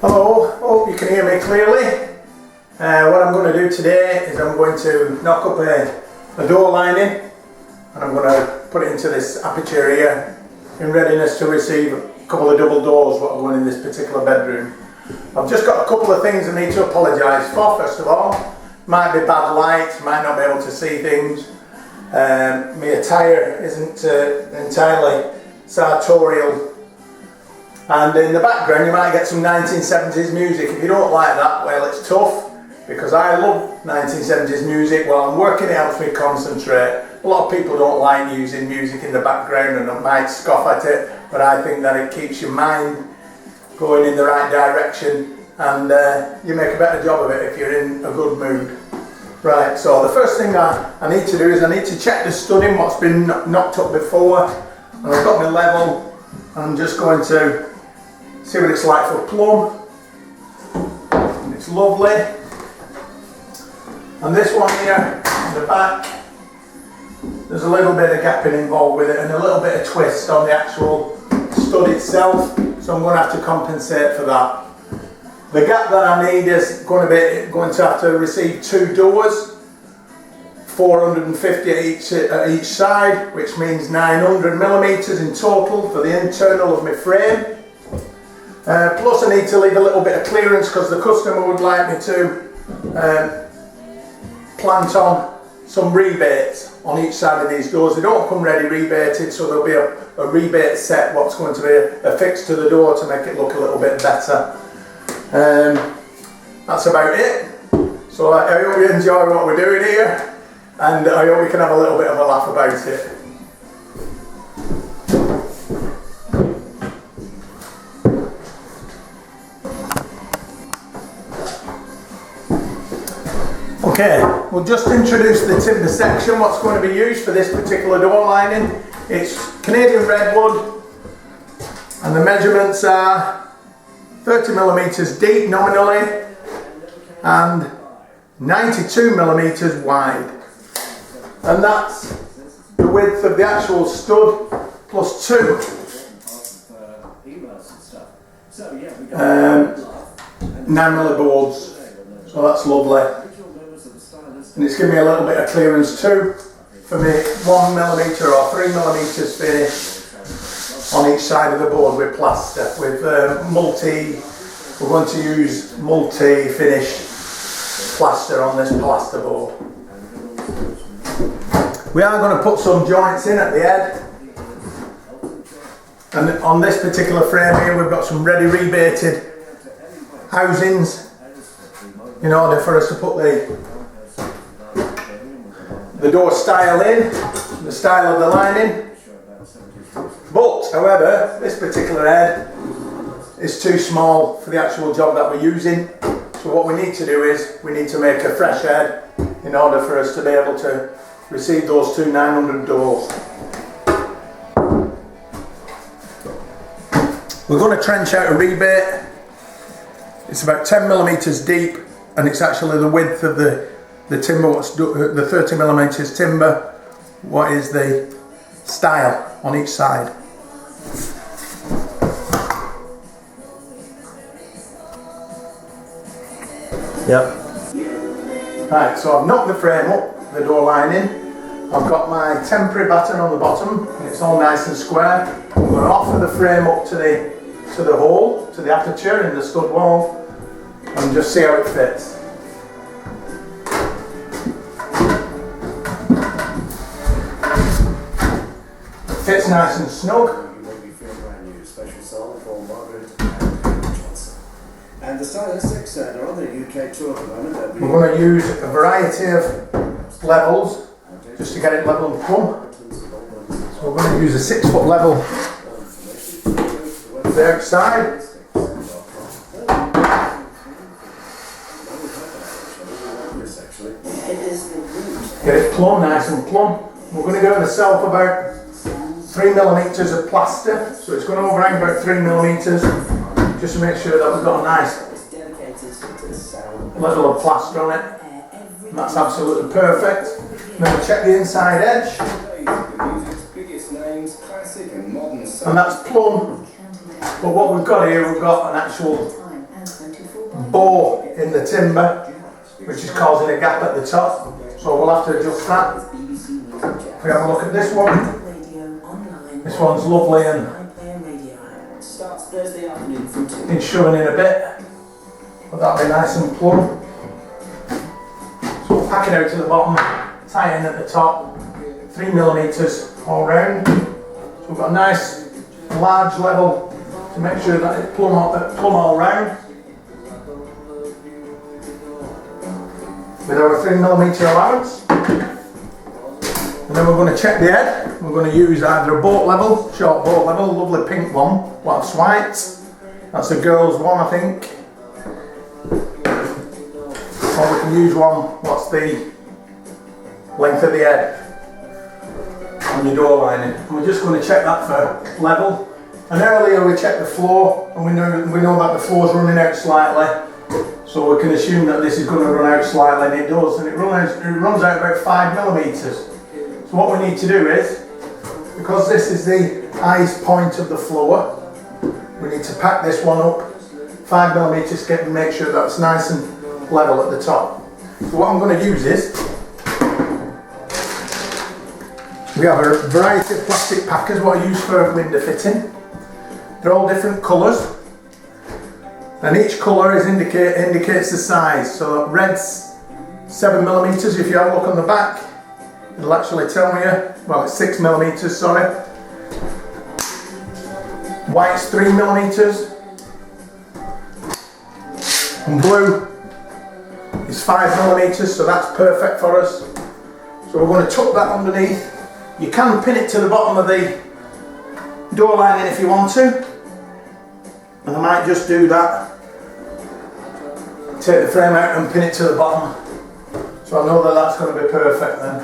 Hello, hope you can hear me clearly. What I'm going to do today is I'm going to knock up a door lining and I'm going to put it into this aperture here in readiness to receive a couple of double doors what are going in this particular bedroom. I've just got a couple of things I need to apologise for. First of all, might be bad light, might not be able to see things. My attire isn't entirely sartorial. And in the background you might get some 1970s music. If you don't like that, well, it's tough, because I love 1970s music. While I'm working, it helps me concentrate. A lot of people don't like using music in the background and might scoff at it, but I think that it keeps your mind going in the right direction and you make a better job of it if you're in a good mood. Right, so the first thing I need to do is I need to check the studding, what's been knocked up before. And I've got my level, and I'm just going to see what it's like for plumb. And it's lovely. And this one here, the back, there's a little bit of gapping involved with it and a little bit of twist on the actual stud itself, so I'm going to have to compensate for that. The gap that I need is going to have to receive two doors, 450 at each side, which means 900 millimeters in total for the internal of my frame. Plus I need to leave a little bit of clearance because the customer would like me to plant on some rebates on each side of these doors. They don't come ready rebated, so there'll be a rebate set what's going to be affixed to the door to make it look a little bit better. That's about it. So I hope you enjoy what we're doing here, and I hope we can have a little bit of a laugh about it. Okay, we'll just introduce the timber section, what's going to be used for this particular door lining. It's Canadian redwood, and the measurements are 30 millimeters deep nominally and 92 millimeters wide. And that's the width of the actual stud plus two 9mm boards. So that's lovely. And it's giving me a little bit of clearance too for me 1mm or 3mm finish on each side of the board with plaster. With we're going to use multi-finish plaster on this plaster board. We are going to put some joints in at the head, and on this particular frame here we've got some ready rebated housings in order for us to put the door style in, the style of the lining. But however, this particular head is too small for the actual job that we're using. So what we need to do is we need to make a fresh head in order for us to be able to receive those two 900 doors. We're going to trench out a rebate. It's about 10 millimeters deep, and it's actually the width of the timber, the 30 millimeters timber, what is the style on each side. Yep. Right, so I've knocked the frame up, the door lining. I've got my temporary batten on the bottom, and it's all nice and square. I'm going to offer the frame up to the hole, to the aperture in the stud wall, and just see how it fits. Fits nice and snug. And the stylistics are on the UK tour at the moment. We're going to use a variety of levels just to get it level and plumb. So we're going to use a 6-foot level the outside. Get it plumb, nice and plumb. We're going to go myself about 3mm of plaster, so it's going to overhang about 3mm, just to make sure that we've got a nice level of plaster on it. And that's absolutely perfect. Then we'll check the inside edge, and that's plumb. But what we've got here, we've got an actual bow in the timber, which is causing a gap at the top. So we'll have to adjust that. If we have a look at this one, this one's lovely and it's showing in a bit, but that'll be nice and plumb. So we'll pack it out to the bottom, tie in at the top, 3mm all round. So we've got a nice large level to make sure that it's plumb all round. With our 3mm allowance. And then we're going to check the head. We're going to use either a boat level, short boat level, lovely pink one, that's white. That's a girl's one, I think. Or we can use one, what's the length of the head on your door lining. And we're just going to check that for level. And earlier we checked the floor, and we know that the floor's running out slightly. So we can assume that this is going to run out slightly, and it does, and it runs out about 5mm. So what we need to do is, because this is the highest point of the floor, we need to pack this one up 5mm to make sure that's nice and level at the top. So what I'm going to use is, we have a variety of plastic packers, what I use for window fitting. They're all different colours. And each colour indicates the size. So red's 7mm. If you have a look on the back, it'll actually tell you. Well, it's 6mm. Sorry. White's 3mm. And blue is 5mm. So that's perfect for us. So we're going to tuck that underneath. You can pin it to the bottom of the door lining if you want to. And I might just do that. Take the frame out and pin it to the bottom. So I know that that's going to be perfect then.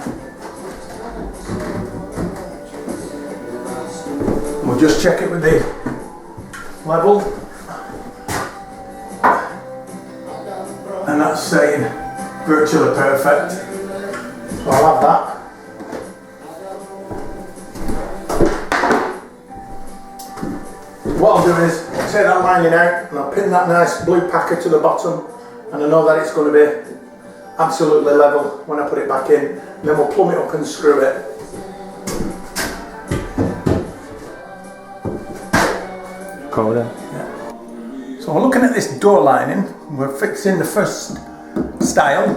We'll just check it with the level. And that's saying virtually perfect. So I'll have that. What I'll do is take that lining out and I'll pin that nice blue packer to the bottom, and I know that it's going to be absolutely level when I put it back in, and then we'll plumb it up and screw it. Yeah. So we're looking at this door lining, we're fixing the first stile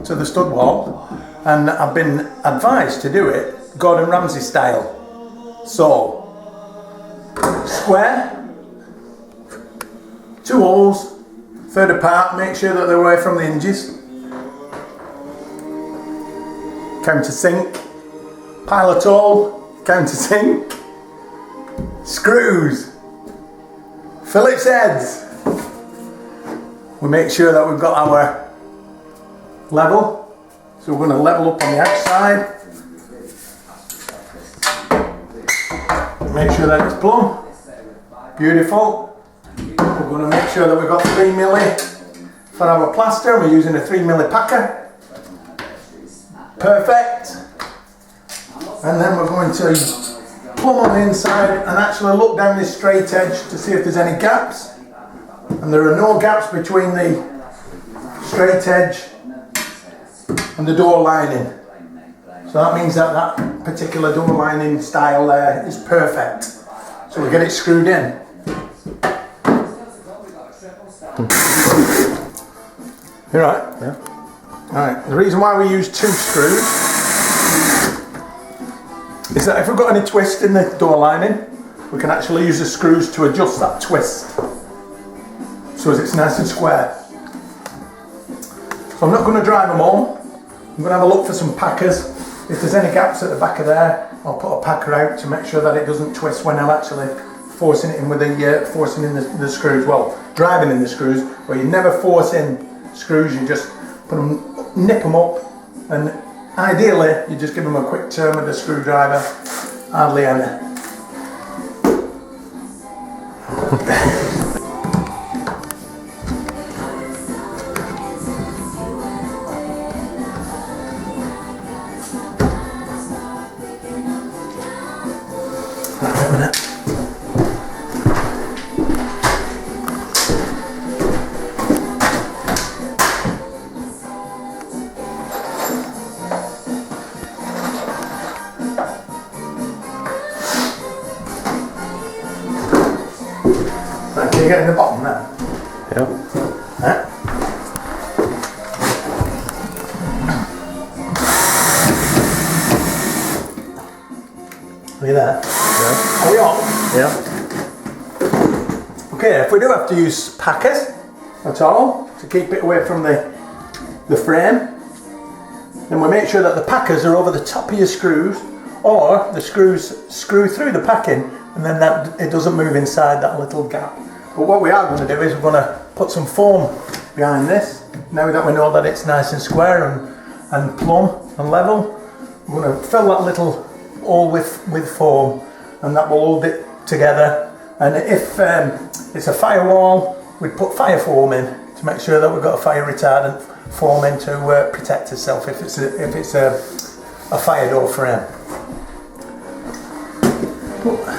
to the stud wall, and I've been advised to do it Gordon Ramsay style. So square, 2 holes, third apart, make sure that they're away from the hinges. Countersink, pilot hole, countersink, screws, Phillips heads. We make sure that we've got our level, so we're going to level up on the outside. Make sure that it's plumb. Beautiful. We're going to make sure that we've got 3mm for our plaster. We're using a 3mm packer. Perfect. And then we're going to plumb on the inside and actually look down this straight edge to see if there's any gaps. And there are no gaps between the straight edge and the door lining. So that means that that particular door lining style there is perfect. So we get it screwed in. You right? Yeah. Alright, the reason why we use 2 screws is that if we've got any twist in the door lining, we can actually use the screws to adjust that twist so as it's nice and square. So I'm not going to drive them all. I'm going to have a look for some packers. If there's any gaps at the back of there, I'll put a packer out to make sure that it doesn't twist when I'm actually forcing it in with the forcing in the screws. Well, driving in the screws, where you never force in screws, you just put them, nip them up, and ideally you just give them a quick turn with the screwdriver, hardly any. you get in the bottom now? Yeah. Huh? Are you there? Yeah. Are we on? Yeah. Okay, if we do have to use packers at all to keep it away from the frame, then we make sure that the packers are over the top of your screws, or the screws screw through the packing and then that it doesn't move inside that little gap. But what we are going to do is we're going to put some foam behind this. Now that we know that it's nice and square and plumb and level, we're going to fill that little hole with foam, and that will hold it together. And if it's a firewall, we'd put fire foam in to make sure that we've got a fire retardant foam in to protect itself if it's a fire door frame. Perfect.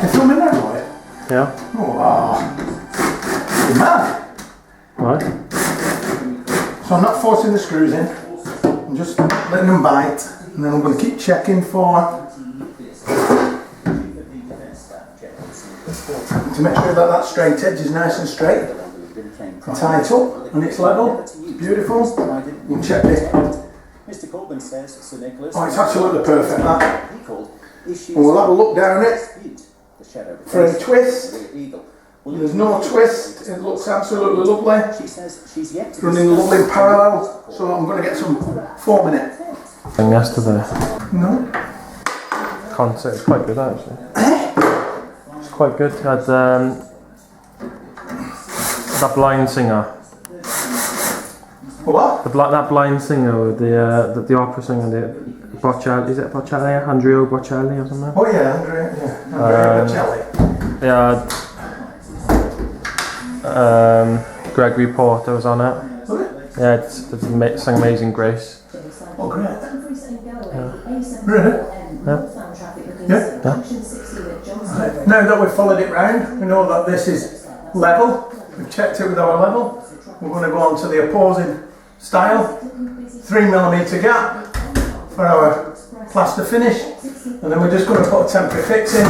You filming that, boy? Yeah. Oh, wow. Good man. Right. So I'm not forcing the screws in, I'm just letting them bite, and then I'm going to keep checking to make sure that straight edge is nice and straight and tight up and it's level. It's beautiful. You can check this. Oh, it's absolutely perfect, that. And we'll have a look down it for a twist. There's no twist, it looks absolutely lovely. It's running lovely in parallel, so I'm going to get some foam in it. And yesterday. No? Concert, it's quite good actually. It's quite good. It had that blind singer. What? That blind singer with the opera singer, the Bocelli, is it Bocelli? Andrea Bocelli or something? Oh yeah, Andrea Bocelli. Yeah. Gregory Porter was on it. Was it? Yeah, it's sang Amazing Grace. Oh great. Yeah. Really? Yeah. Yeah. Yeah. Right. Now that we've followed it round, we know that this is level. We've checked it with our level. We're going to go on to the opposing style. 3mm gap for our plaster finish. And then we're just going to put a temporary fix in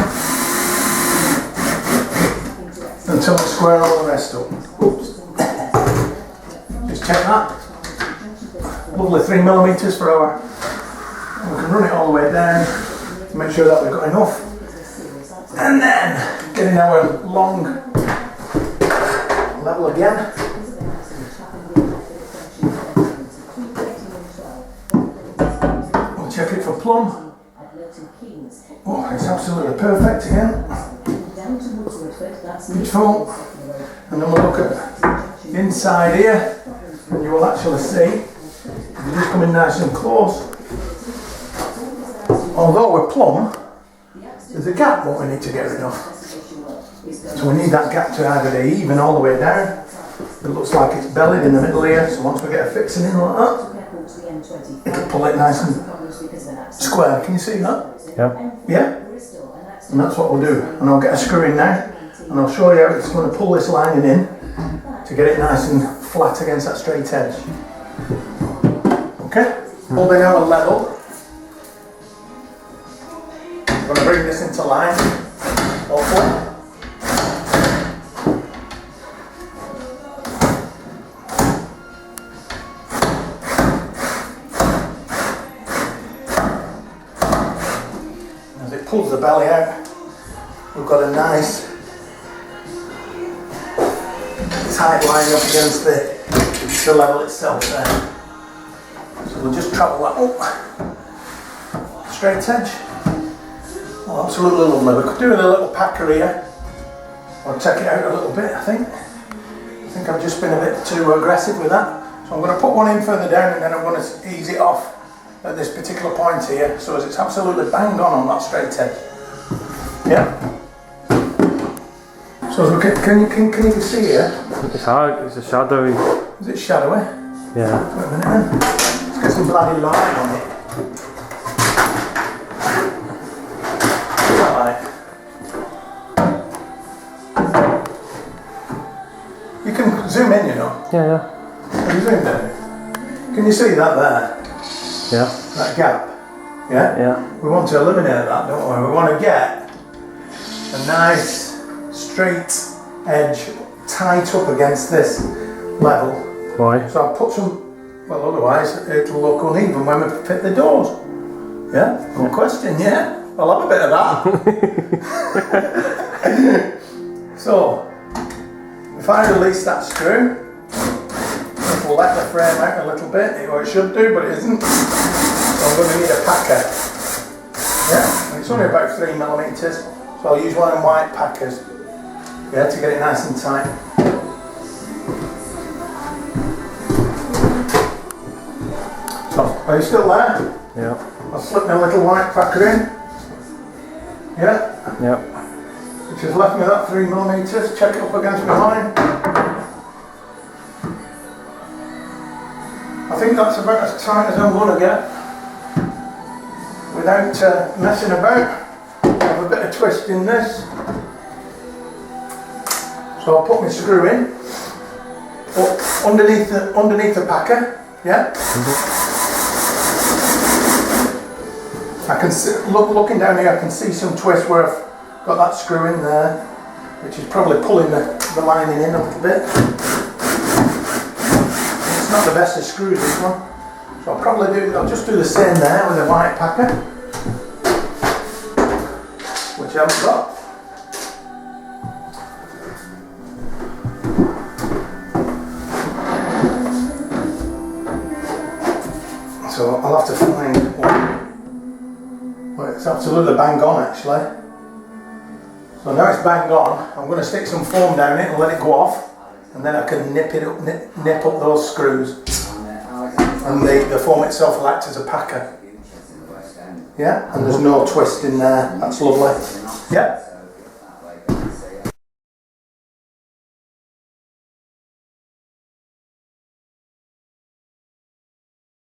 until we square all the rest up. Oops. Just check that. Lovely 3mm for our. And we can run it all the way down to make sure that we've got enough. And then getting our long level again. We'll check it for plumb. Oh, it's absolutely perfect again. Beautiful. And then we'll look at the inside here, and you will actually see, if you just come in nice and close, although we're plumb, there's a gap what we need to get rid of. So we need that gap to either be even all the way down. It looks like it's bellied in the middle here, so once we get a fixing in like that, it'll pull it nice and square. Can you see that? Yeah. Yeah? And that's what we'll do. And I'll get a screw in now, and I'll show you how it's going to pull this lining in to get it nice and flat against that straight edge. Okay? Holding our level. I'm going to bring this into line, hopefully. As it pulls the belly out, we've got a nice tight line up against the level itself there. So we'll just travel that up. Straight edge. Oh, absolutely lovely. We could do with a little packer here, or take it out a little bit, I think. I think I've just been a bit too aggressive with that. So I'm going to put one in further down, and then I'm going to ease it off at this particular point here, so as it's absolutely banged on that straight edge. Yeah? So can you see here? It's hard, it's a shadowy. Is it shadowy? Yeah. Wait a minute then. Let's get some bloody light on it. You can zoom in, you know. Yeah, yeah. Have you zoomed in? Can you see that there? Yeah. That gap? Yeah? Yeah. We want to eliminate that, don't we? We want to get a nice straight edge tight up against this level. Why? So I'll put some, well otherwise it'll look uneven when we fit the doors. Yeah? Good question, yeah? I'll have a bit of that. So, if I release that screw, it'll let the frame out a little bit, or it should do, but it isn't. So I'm going to need a packer. Yeah, and it's only about 3mm, so I'll use one of them white packers. Yeah, to get it nice and tight. So, are you still there? Yeah. I'll slip my little white packer in. Yeah. Yeah. Which has left me that 3mm, check it up against my line. I think that's about as tight as I'm going to get without messing about. Have a bit of twist in this. So I'll put my screw in up underneath the packer. Yeah. I can see, looking down here, I can see some twist where I've got that screw in there, which is probably pulling the lining in a little bit. It's not the best of screws, this one. So I'll just do the same there with a white packer, which I haven't got. So I'll have to find one. Well, it's absolutely bang on actually. So now it's bang on, I'm going to stick some foam down it and let it go off, and then I can nip up those screws, and the foam itself will act as a packer. Yeah, and there's no twist in there. That's lovely. Yeah.